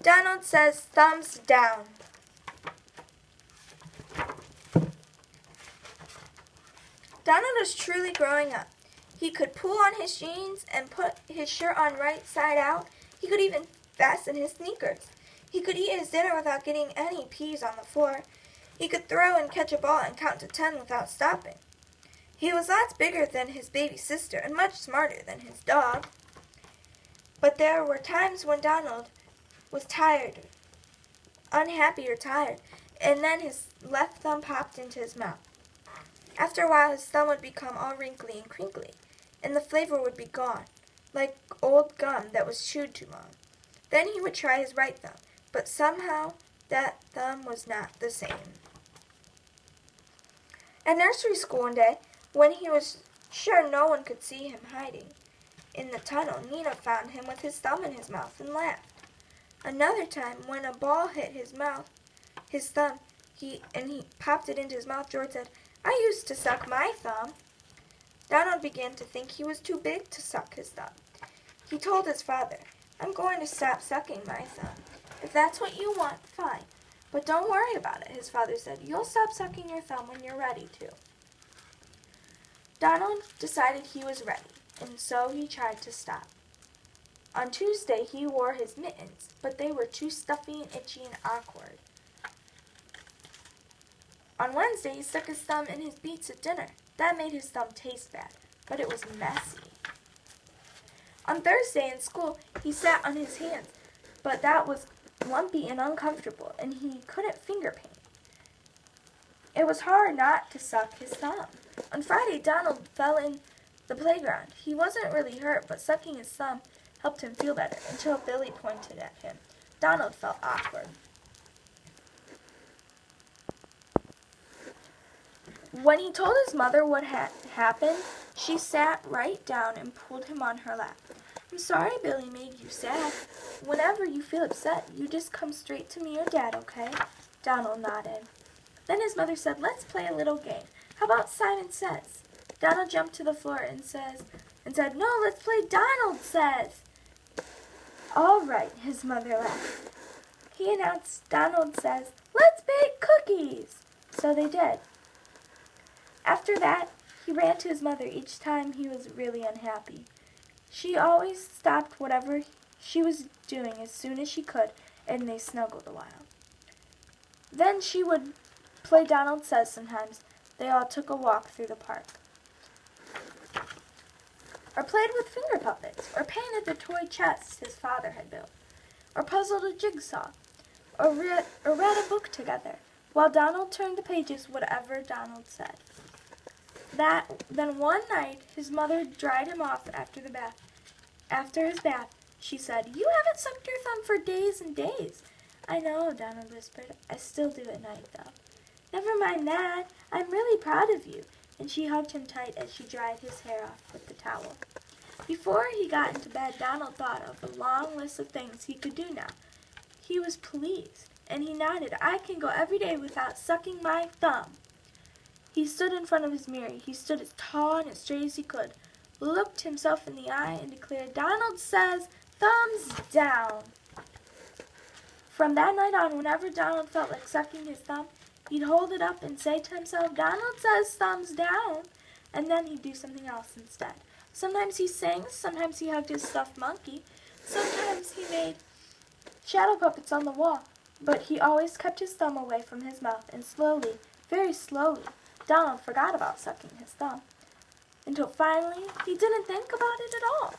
Donald says thumbs down. Donald is truly growing up. He could pull on his jeans and put his shirt on right side out. He could even fasten his sneakers. He could eat his dinner without getting any peas on the floor. He could throw and catch a ball and count to 10 without stopping. He was lots bigger than his baby sister and much smarter than his dog. But there were times when Donald was tired, unhappy or tired, and then his left thumb popped into his mouth. After a while, his thumb would become all wrinkly and crinkly, and the flavor would be gone, like old gum that was chewed too long. Then he would try his right thumb, but somehow that thumb was not the same. At nursery school one day, when he was sure no one could see him hiding in the tunnel, Nina found him with his thumb in his mouth and laughed. Another time, when a ball hit his thumb, he popped it into his mouth, George said, "I used to suck my thumb." Donald began to think he was too big to suck his thumb. He told his father, "I'm going to stop sucking my thumb. If that's what you want, fine. But don't worry about it," his father said. "You'll stop sucking your thumb when you're ready to." Donald decided he was ready, and so he tried to stop. On Tuesday, he wore his mittens, but they were too stuffy and itchy and awkward. On Wednesday, he stuck his thumb in his beets at dinner. That made his thumb taste bad, but it was messy. On Thursday in school, he sat on his hands, but that was lumpy and uncomfortable, and he couldn't finger paint. It was hard not to suck his thumb. On Friday, Donald fell in the playground. He wasn't really hurt, but sucking his thumb helped him feel better until Billy pointed at him. Donald felt awkward. When he told his mother what had happened, she sat right down and pulled him on her lap. "I'm sorry Billy made you sad. Whenever you feel upset, you just come straight to me or Dad, okay?" Donald nodded. Then his mother said, "Let's play a little game. How about Simon Says?" Donald jumped to the floor and said, "No, let's play Donald Says." "All right," his mother laughed. He announced, "Donald Says, let's bake cookies." So they did. After that, he ran to his mother each time he was really unhappy. She always stopped whatever she was doing as soon as she could, and they snuggled a while. Then she would play Donald Says sometimes. They all took a walk through the park, or played with finger puppets, or painted the toy chest his father had built, or puzzled a jigsaw, or read a book together, while Donald turned the pages whatever Donald said. Then one night, his mother dried him off after his bath. She said, "You haven't sucked your thumb for days and days." "I know," Donald whispered. "I still do at night, though." "Never mind that. I'm really proud of you." And she hugged him tight as she dried his hair off with the towel. Before he got into bed, Donald thought of a long list of things he could do now. He was pleased, and he nodded. "I can go every day without sucking my thumb." He stood in front of his mirror. He stood as tall and as straight as he could, looked himself in the eye, and declared, "Donald Says, thumbs down." From that night on, whenever Donald felt like sucking his thumb, he'd hold it up and say to himself, "Donald says thumbs down," and then he'd do something else instead. Sometimes he sang, sometimes he hugged his stuffed monkey, sometimes he made shadow puppets on the wall, but he always kept his thumb away from his mouth, and slowly, very slowly, Donald forgot about sucking his thumb, until finally he didn't think about it at all.